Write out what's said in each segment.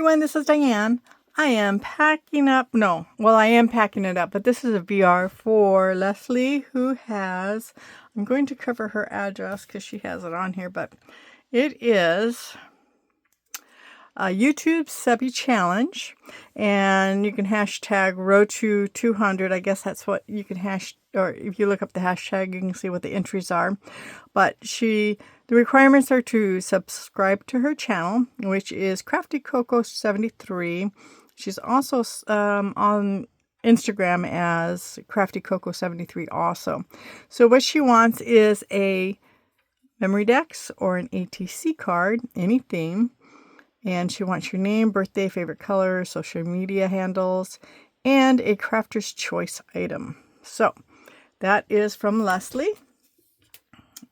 everyone, this is Diane. I am packing up, no, well I am packing it up, but this is a VR for Leslie who has, I'm going to cover her address because she has it on here, but it is a YouTube Subby Challenge, and you can hashtag Road200. I guess that's what you can or if you look up the hashtag, you can see what the entries are. But the requirements are to subscribe to her channel, which is Crafty Coco 73. She's also on Instagram as Crafty Coco 73 also. So what she wants is a memory dex or an ATC card, any theme. And she wants your name, birthday, favorite color, social media handles, and a crafter's choice item. So that is from Leslie.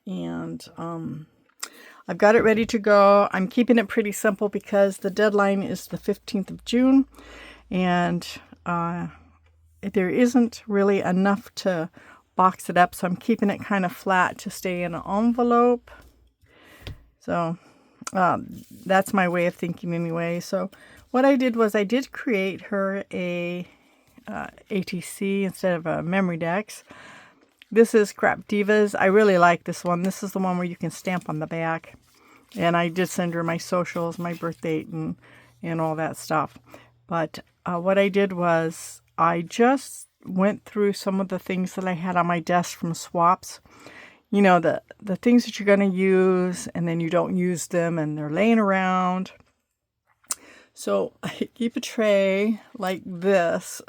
And I've got it ready to go. I'm keeping it pretty simple because the deadline is the 15th of June. And there isn't really enough to box it up. So I'm keeping it kind of flat to stay in an envelope. So that's my way of thinking anyway. So what I did was I did create her a ATC instead of a memory dex. This is Scrap Divas. I really like this one. This is the one where you can stamp on the back. And I did send her my socials, my birth date, and all that stuff. But what I did was I just went through some of the things that I had on my desk from swaps. You know, the things that you're going to use and then you don't use them and they're laying around. So I keep a tray like this,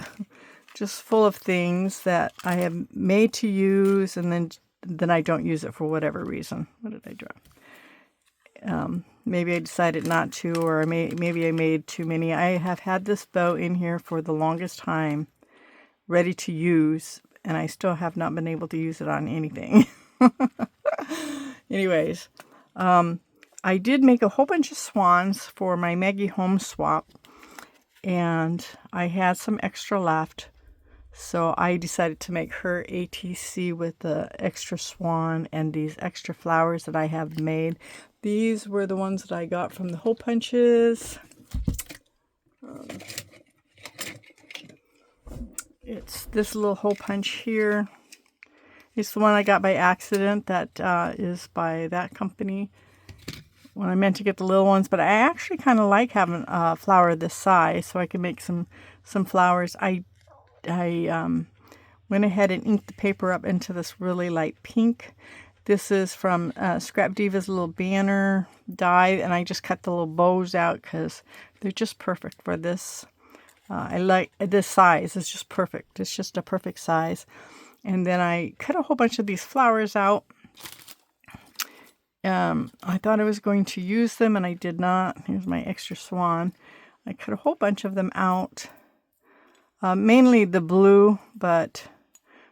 just full of things that I have made to use and then I don't use it for whatever reason. What did I draw? Maybe I decided not to, or maybe I made too many. I have had this bow in here for the longest time, ready to use, and I still have not been able to use it on anything. Anyways, I did make a whole bunch of swans for my Maggie Home swap, and I had some extra left, so I decided to make her ATC with the extra swan and these extra flowers that I have made. These were the ones that I got from the hole punches. It's this little hole punch here. It's the one I got by accident. That is by that company. When I meant to get the little ones, but I actually kind of like having a flower this size, so I can make some flowers. I went ahead and inked the paper up into this really light pink. This is from Scrap Diva's little banner die, and I just cut the little bows out because they're just perfect for this. I like this size. It's just perfect. It's just a perfect size. And then I cut a whole bunch of these flowers out. I thought I was going to use them, and I did not. Here's my extra swan. I cut a whole bunch of them out. Mainly the blue, but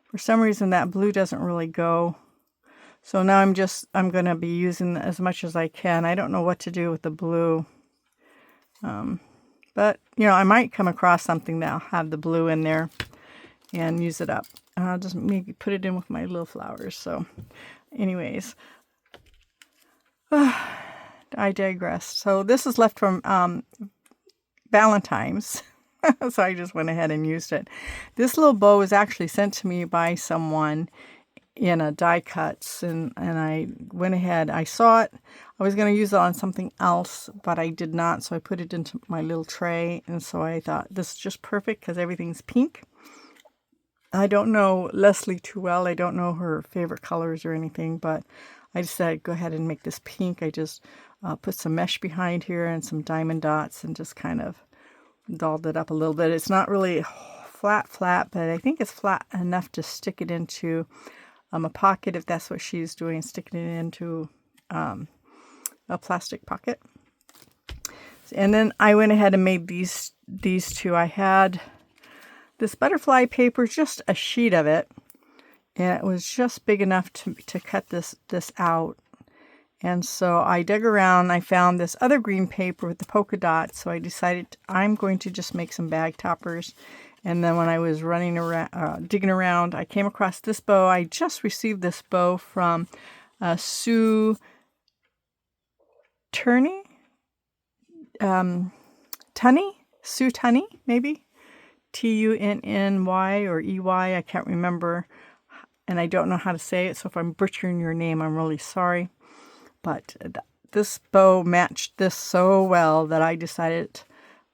for some reason that blue doesn't really go. So now I'm going to be using as much as I can. I don't know what to do with the blue. But, you know, I might come across something that'll have the blue in there and use it up. I'll just maybe put it in with my little flowers. So anyways, I digress. So this is left from Valentine's. So I just went ahead and used it. This little bow was actually sent to me by someone in a die cuts, and I went ahead. I saw it. I was going to use it on something else, but I did not. So I put it into my little tray, and so I thought this is just perfect because everything's pink. I don't know Leslie too well. I don't know her favorite colors or anything, but I decided to go ahead and make this pink. I just put some mesh behind here and some diamond dots and just kind of dolled it up a little bit. It's not really flat, but I think it's flat enough to stick it into a pocket if that's what she's doing, sticking it into a plastic pocket. And then I went ahead and made these two. I had this butterfly paper, just a sheet of it, and it was just big enough to cut this out. And so I dug around, I found this other green paper with the polka dots, so I decided I'm going to just make some bag toppers. And then when I was running around, digging around, I came across this bow. I just received this bow from Sue Turney. Tunney, Sue Tunney, maybe Tunny or EY. I can't remember, and I don't know how to say it. So if I'm butchering your name, I'm really sorry. But this bow matched this so well that I decided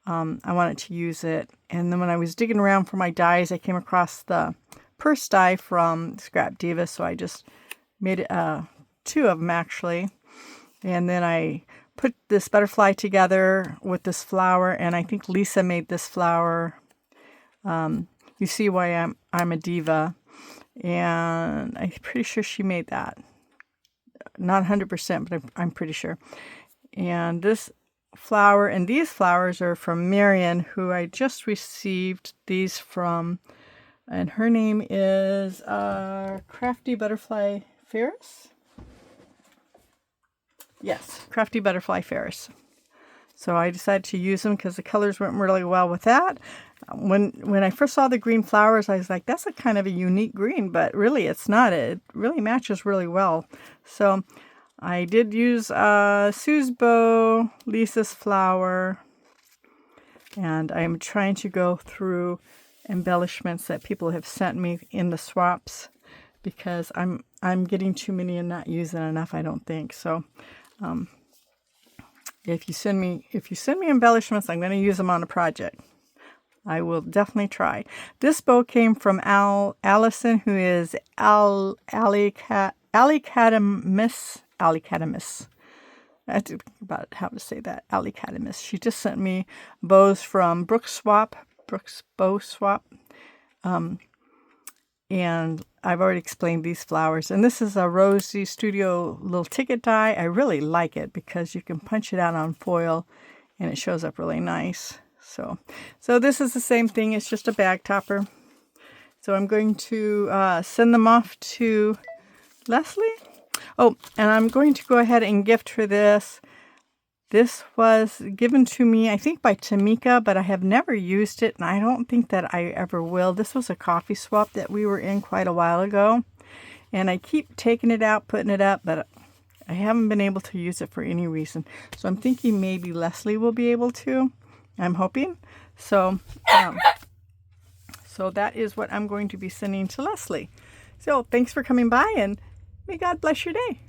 I wanted to use it. And then when I was digging around for my dies, I came across the purse die from Scrap Diva, so I just made 2 of them actually. And then I put this butterfly together with this flower, and I think Lisa made this flower. You see why I'm a diva, and I'm pretty sure she made that. Not 100%, but I'm pretty sure. And this flower and these flowers are from Marion, who I just received these from, and her name is Crafty Butterfly Ferris. Yes, Crafty Butterfly Ferris. So I decided to use them because the colors went really well with that. When I first saw the green flowers, I was like, that's a kind of a unique green, but really it's not. It really matches really well. So I did use Sue's bow, Lisa's flower, and I'm trying to go through embellishments that people have sent me in the swaps, because I'm getting too many and not using enough, I don't think. So if you send me embellishments, I'm going to use them on a project. I will definitely try. This bow came from Allison, who is Alicatamus. I have to think about how to say that. Alicatamus. She just sent me bows from Brooks Bow Swap. And I've already explained these flowers. And this is a Rosie Studio little ticket die. I really like it because you can punch it out on foil and it shows up really nice. So this is the same thing. It's just a bag topper. So I'm going to send them off to Leslie. Oh, and I'm going to go ahead and gift her this. This was given to me, I think, by Tamika, but I have never used it, and I don't think that I ever will. This was a coffee swap that we were in quite a while ago, and I keep taking it out, putting it up, but I haven't been able to use it for any reason. So I'm thinking maybe Leslie will be able to. I'm hoping. So that is what I'm going to be sending to Leslie. So thanks for coming by, and may God bless your day.